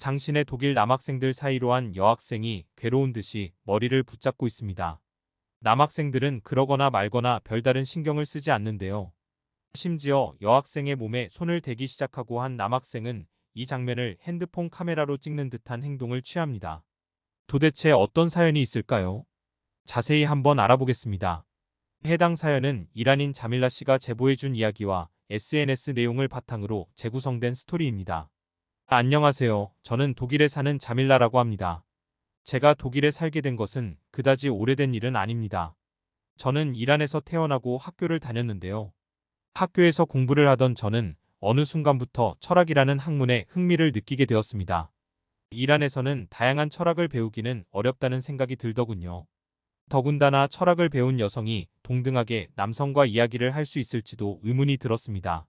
장신의 독일 남학생들 사이로 한 여학생이 괴로운 듯이 머리를 붙잡고 있습니다. 남학생들은 그러거나 말거나 별다른 신경을 쓰지 않는데요. 심지어 여학생의 몸에 손을 대기 시작하고 한 남학생은 이 장면을 핸드폰 카메라로 찍는 듯한 행동을 취합니다. 도대체 어떤 사연이 있을까요? 자세히 한번 알아보겠습니다. 해당 사연은 이란인 자밀라 씨가 제보해준 이야기와 SNS 내용을 바탕으로 재구성된 스토리입니다. 안녕하세요. 저는 독일에 사는 자밀라라고 합니다. 제가 독일에 살게 된 것은 그다지 오래된 일은 아닙니다. 저는 이란에서 태어나고 학교를 다녔는데요. 학교에서 공부를 하던 저는 어느 순간부터 철학이라는 학문에 흥미를 느끼게 되었습니다. 이란에서는 다양한 철학을 배우기는 어렵다는 생각이 들더군요. 더군다나 철학을 배운 여성이 동등하게 남성과 이야기를 할 수 있을지도 의문이 들었습니다.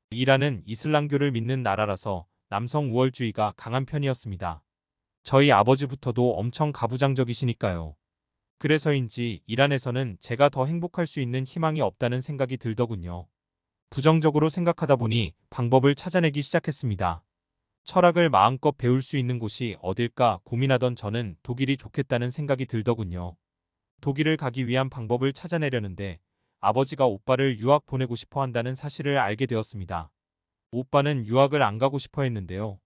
이란은 이슬람교를 믿는 나라라서 남성 우월주의가 강한 편이었습니다. 저희 아버지부터도 엄청 가부장적이시니까요. 그래서인지 이란에서는 제가 더 행복할 수 있는 희망이 없다는 생각이 들더군요. 부정적으로 생각하다 보니 방법을 찾아내기 시작했습니다. 철학을 마음껏 배울 수 있는 곳이 어딜까 고민하던 저는 독일이 좋겠다는 생각이 들더군요. 독일을 가기 위한 방법을 찾아내려는데 아버지가 오빠를 유학 보내고 싶어 한다는 사실을 알게 되었습니다. 오빠는 유학을 안 가고 싶어 했는데요.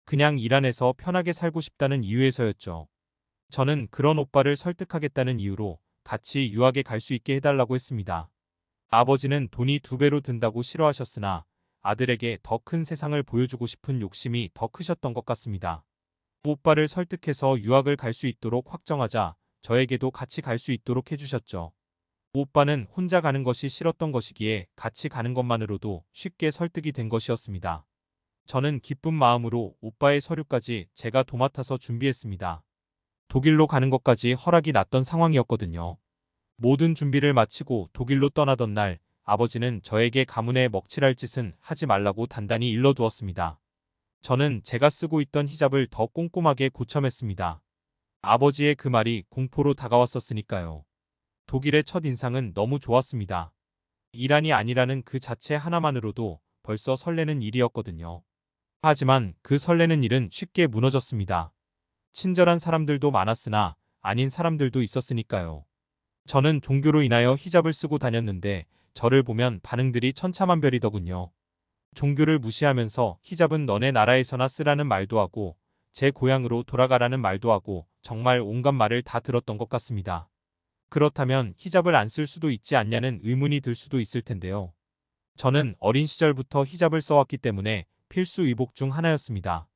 그냥 이란에서 편하게 살고 싶다는 이유에서였죠. 저는 그런 오빠를 설득하겠다는 이유로 같이 유학에 갈 수 있게 해달라고 했습니다. 아버지는 돈이 2배로 든다고 싫어하셨으나 아들에게 더 큰 세상을 보여주고 싶은 욕심이 더 크셨던 것 같습니다. 오빠를 설득해서 유학을 갈 수 있도록 확정하자 저에게도 같이 갈 수 있도록 해주셨죠. 오빠는 혼자 가는 것이 싫었던 것이기에 같이 가는 것만으로도 쉽게 설득이 된 것이었습니다. 저는 기쁜 마음으로 오빠의 서류까지 제가 도맡아서 준비했습니다. 독일로 가는 것까지 허락이 났던 상황이었거든요. 모든 준비를 마치고 독일로 떠나던 날 아버지는 저에게 가문에 먹칠할 짓은 하지 말라고 단단히 일러두었습니다. 저는 제가 쓰고 있던 히잡을 더 꼼꼼하게 고쳐맸습니다. 아버지의 그 말이 공포로 다가왔었으니까요. 독일의 첫 인상은 너무 좋았습니다. 이란이 아니라는 그 자체 하나만으로도 벌써 설레는 일이었거든요. 하지만 그 설레는 일은 쉽게 무너졌습니다. 친절한 사람들도 많았으나 아닌 사람들도 있었으니까요. 저는 종교로 인하여 히잡을 쓰고 다녔는데 저를 보면 반응들이 천차만별이더군요. 종교를 무시하면서 히잡은 너네 나라에서나 쓰라는 말도 하고 제 고향으로 돌아가라는 말도 하고 정말 온갖 말을 다 들었던 것 같습니다. 그렇다면 히잡을 안 쓸 수도 있지 않냐는 의문이 들 수도 있을 텐데요. 저는 어린 시절부터 히잡을 써왔기 때문에 필수 의복 중 하나였습니다.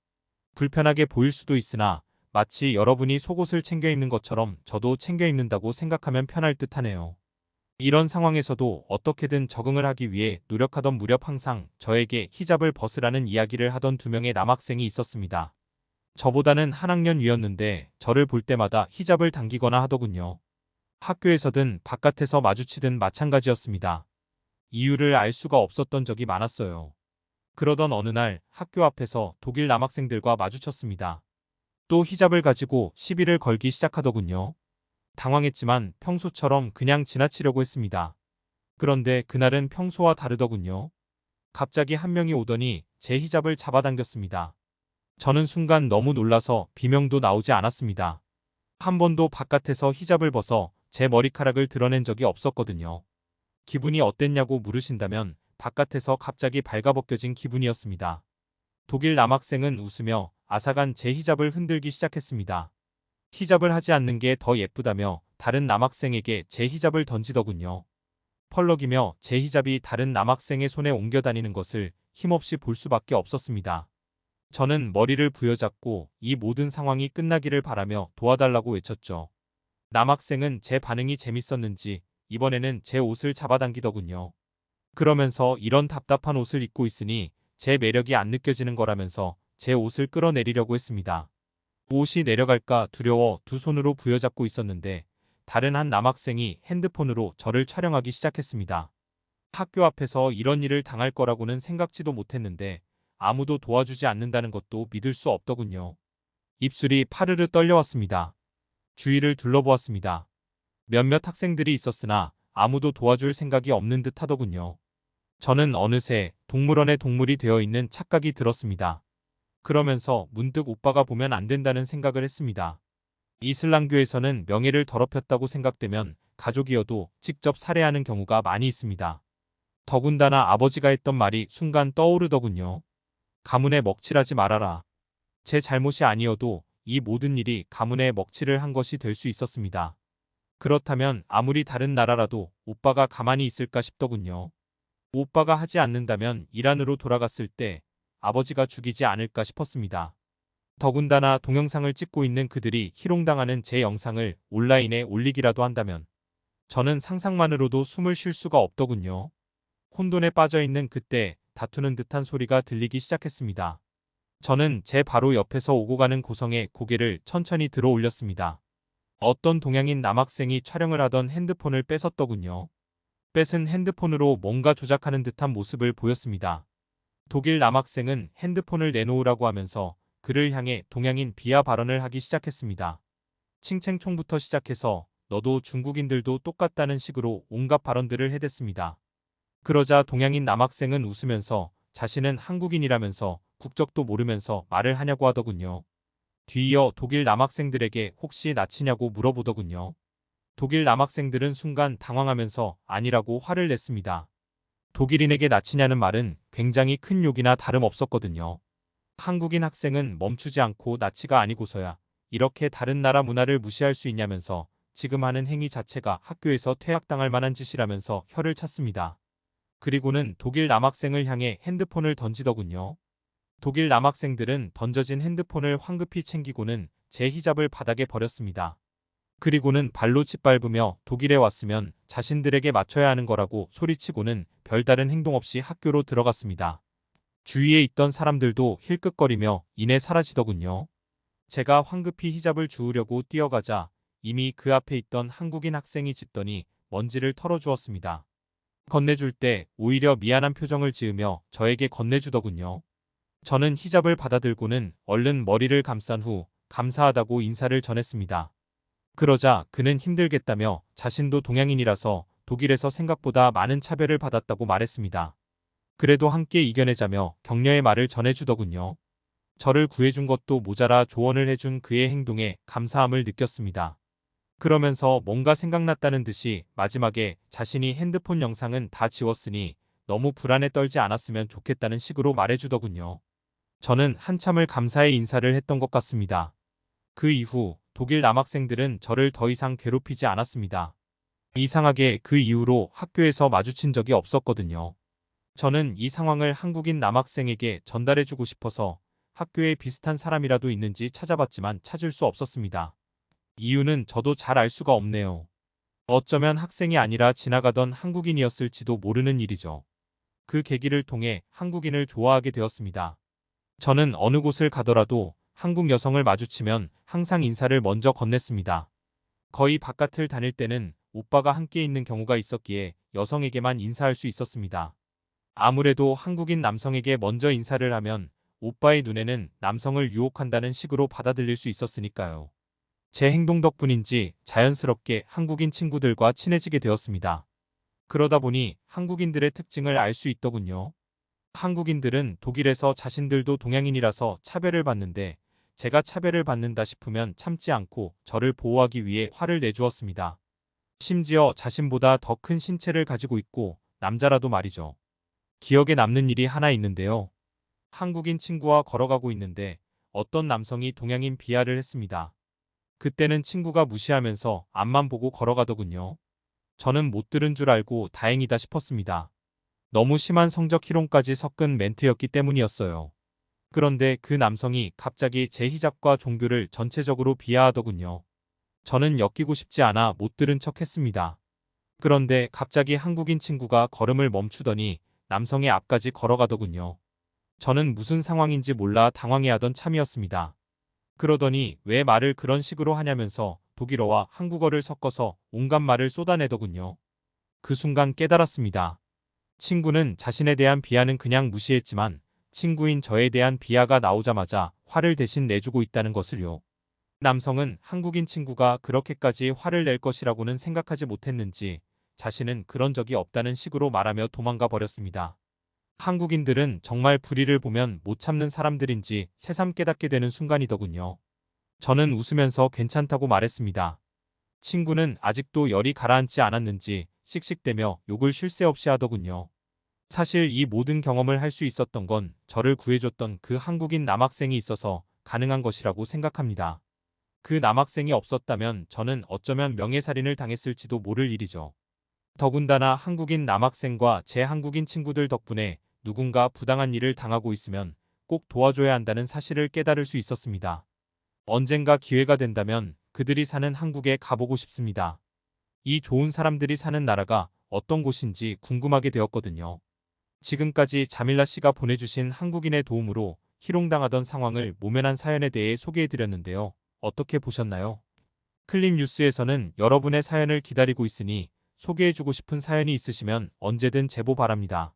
불편하게 보일 수도 있으나 마치 여러분이 속옷을 챙겨 입는 것처럼 저도 챙겨 입는다고 생각하면 편할 듯하네요. 이런 상황에서도 어떻게든 적응을 하기 위해 노력하던 무렵 항상 저에게 히잡을 벗으라는 이야기를 하던 2명의 남학생이 있었습니다. 저보다는 한 학년 위였는데 저를 볼 때마다 히잡을 당기거나 하더군요. 학교에서든 바깥에서 마주치든 마찬가지였습니다. 이유를 알 수가 없었던 적이 많았어요. 그러던 어느 날 학교 앞에서 독일 남학생들과 마주쳤습니다. 또 히잡을 가지고 시비를 걸기 시작하더군요. 당황했지만 평소처럼 그냥 지나치려고 했습니다. 그런데 그날은 평소와 다르더군요. 갑자기 한 명이 오더니 제 히잡을 잡아당겼습니다. 저는 순간 너무 놀라서 비명도 나오지 않았습니다. 한 번도 바깥에서 히잡을 벗어 제 머리카락을 드러낸 적이 없었거든요. 기분이 어땠냐고 물으신다면 바깥에서 갑자기 발가벗겨진 기분이었습니다. 독일 남학생은 웃으며 아사간 제 히잡을 흔들기 시작했습니다. 히잡을 하지 않는 게 더 예쁘다며 다른 남학생에게 제 히잡을 던지더군요. 펄럭이며 제 히잡이 다른 남학생의 손에 옮겨 다니는 것을 힘없이 볼 수밖에 없었습니다. 저는 머리를 부여잡고 이 모든 상황이 끝나기를 바라며 도와달라고 외쳤죠. 남학생은 제 반응이 재밌었는지 이번에는 제 옷을 잡아당기더군요. 그러면서 이런 답답한 옷을 입고 있으니 제 매력이 안 느껴지는 거라면서 제 옷을 끌어내리려고 했습니다. 옷이 내려갈까 두려워 2손으로 부여잡고 있었는데 다른 한 남학생이 핸드폰으로 저를 촬영하기 시작했습니다. 학교 앞에서 이런 일을 당할 거라고는 생각지도 못했는데 아무도 도와주지 않는다는 것도 믿을 수 없더군요. 입술이 파르르 떨려왔습니다. 주위를 둘러보았습니다. 몇몇 학생들이 있었으나 아무도 도와줄 생각이 없는 듯 하더군요. 저는 어느새 동물원의 동물이 되어 있는 착각이 들었습니다. 그러면서 문득 오빠가 보면 안 된다는 생각을 했습니다. 이슬람교에서는 명예를 더럽혔다고 생각되면 가족이어도 직접 살해하는 경우가 많이 있습니다. 더군다나 아버지가 했던 말이 순간 떠오르더군요. 가문에 먹칠하지 말아라. 제 잘못이 아니어도 이 모든 일이 가문에 먹칠을 한 것이 될 수 있었습니다. 그렇다면 아무리 다른 나라라도 오빠가 가만히 있을까 싶더군요. 오빠가 하지 않는다면 이란으로 돌아갔을 때 아버지가 죽이지 않을까 싶었습니다. 더군다나 동영상을 찍고 있는 그들이 희롱당하는 제 영상을 온라인에 올리기라도 한다면 저는 상상만으로도 숨을 쉴 수가 없더군요. 혼돈에 빠져 있는 그때 다투는 듯한 소리가 들리기 시작했습니다. 저는 제 바로 옆에서 오고 가는 고성에 고개를 천천히 들어 올렸습니다. 어떤 동양인 남학생이 촬영을 하던 핸드폰을 뺏었더군요. 뺏은 핸드폰으로 뭔가 조작하는 듯한 모습을 보였습니다. 독일 남학생은 핸드폰을 내놓으라고 하면서 그를 향해 동양인 비하 발언을 하기 시작했습니다. 칭챙총부터 시작해서 너도 중국인들도 똑같다는 식으로 온갖 발언들을 해댔습니다. 그러자 동양인 남학생은 웃으면서 자신은 한국인이라면서 국적도 모르면서 말을 하냐고 하더군요. 뒤이어 독일 남학생들에게 혹시 납치냐고 물어보더군요. 독일 남학생들은 순간 당황하면서 아니라고 화를 냈습니다. 독일인에게 납치냐는 말은 굉장히 큰 욕이나 다름없었거든요. 한국인 학생은 멈추지 않고 납치가 아니고서야 이렇게 다른 나라 문화를 무시할 수 있냐면서 지금 하는 행위 자체가 학교에서 퇴학당할 만한 짓이라면서 혀를 찼습니다. 그리고는 독일 남학생을 향해 핸드폰을 던지더군요. 독일 남학생들은 던져진 핸드폰을 황급히 챙기고는 제 히잡을 바닥에 버렸습니다. 그리고는 발로 짓밟으며 독일에 왔으면 자신들에게 맞춰야 하는 거라고 소리치고는 별다른 행동 없이 학교로 들어갔습니다. 주위에 있던 사람들도 힐끗거리며 이내 사라지더군요. 제가 황급히 히잡을 주우려고 뛰어가자 이미 그 앞에 있던 한국인 학생이 짚더니 먼지를 털어주었습니다. 건네줄 때 오히려 미안한 표정을 지으며 저에게 건네주더군요. 저는 히잡을 받아들고는 얼른 머리를 감싼 후 감사하다고 인사를 전했습니다. 그러자 그는 힘들겠다며 자신도 동양인이라서 독일에서 생각보다 많은 차별을 받았다고 말했습니다. 그래도 함께 이겨내자며 격려의 말을 전해주더군요. 저를 구해준 것도 모자라 조언을 해준 그의 행동에 감사함을 느꼈습니다. 그러면서 뭔가 생각났다는 듯이 마지막에 자신이 핸드폰 영상은 다 지웠으니 너무 불안에 떨지 않았으면 좋겠다는 식으로 말해주더군요. 저는 한참을 감사의 인사를 했던 것 같습니다. 그 이후 독일 남학생들은 저를 더 이상 괴롭히지 않았습니다. 이상하게 그 이후로 학교에서 마주친 적이 없었거든요. 저는 이 상황을 한국인 남학생에게 전달해주고 싶어서 학교에 비슷한 사람이라도 있는지 찾아봤지만 찾을 수 없었습니다. 이유는 저도 잘 알 수가 없네요. 어쩌면 학생이 아니라 지나가던 한국인이었을지도 모르는 일이죠. 그 계기를 통해 한국인을 좋아하게 되었습니다. 저는 어느 곳을 가더라도 한국 여성을 마주치면 항상 인사를 먼저 건넸습니다. 거의 바깥을 다닐 때는 오빠가 함께 있는 경우가 있었기에 여성에게만 인사할 수 있었습니다. 아무래도 한국인 남성에게 먼저 인사를 하면 오빠의 눈에는 남성을 유혹한다는 식으로 받아들일 수 있었으니까요. 제 행동 덕분인지 자연스럽게 한국인 친구들과 친해지게 되었습니다. 그러다 보니 한국인들의 특징을 알 수 있더군요. 한국인들은 독일에서 자신들도 동양인이라서 차별을 받는데 제가 차별을 받는다 싶으면 참지 않고 저를 보호하기 위해 화를 내주었습니다. 심지어 자신보다 더 큰 신체를 가지고 있고 남자라도 말이죠. 기억에 남는 일이 하나 있는데요. 한국인 친구와 걸어가고 있는데 어떤 남성이 동양인 비하를 했습니다. 그때는 친구가 무시하면서 앞만 보고 걸어가더군요. 저는 못 들은 줄 알고 다행이다 싶었습니다. 너무 심한 성적 희롱까지 섞은 멘트였기 때문이었어요. 그런데 그 남성이 갑자기 제 히잡과 종교를 전체적으로 비하하더군요. 저는 엮이고 싶지 않아 못 들은 척 했습니다. 그런데 갑자기 한국인 친구가 걸음을 멈추더니 남성의 앞까지 걸어가더군요. 저는 무슨 상황인지 몰라 당황해하던 참이었습니다. 그러더니 왜 말을 그런 식으로 하냐면서 독일어와 한국어를 섞어서 온갖 말을 쏟아내더군요. 그 순간 깨달았습니다. 친구는 자신에 대한 비하는 그냥 무시했지만 친구인 저에 대한 비하가 나오자마자 화를 대신 내주고 있다는 것을요. 남성은 한국인 친구가 그렇게까지 화를 낼 것이라고는 생각하지 못했는지 자신은 그런 적이 없다는 식으로 말하며 도망가 버렸습니다. 한국인들은 정말 불의를 보면 못 참는 사람들인지 새삼 깨닫게 되는 순간이더군요. 저는 웃으면서 괜찮다고 말했습니다. 친구는 아직도 열이 가라앉지 않았는지 씩씩대며 욕을 쉴 새 없이 하더군요. 사실 이 모든 경험을 할 수 있었던 건 저를 구해줬던 그 한국인 남학생이 있어서 가능한 것이라고 생각합니다. 그 남학생이 없었다면 저는 어쩌면 명예살인을 당했을지도 모를 일이죠. 더군다나 한국인 남학생과 제 한국인 친구들 덕분에 누군가 부당한 일을 당하고 있으면 꼭 도와줘야 한다는 사실을 깨달을 수 있었습니다. 언젠가 기회가 된다면 그들이 사는 한국에 가보고 싶습니다. 이 좋은 사람들이 사는 나라가 어떤 곳인지 궁금하게 되었거든요. 지금까지 자밀라 씨가 보내주신 한국인의 도움으로 희롱당하던 상황을 모면한 사연에 대해 소개해드렸는데요. 어떻게 보셨나요? 클립 뉴스에서는 여러분의 사연을 기다리고 있으니 소개해주고 싶은 사연이 있으시면 언제든 제보 바랍니다.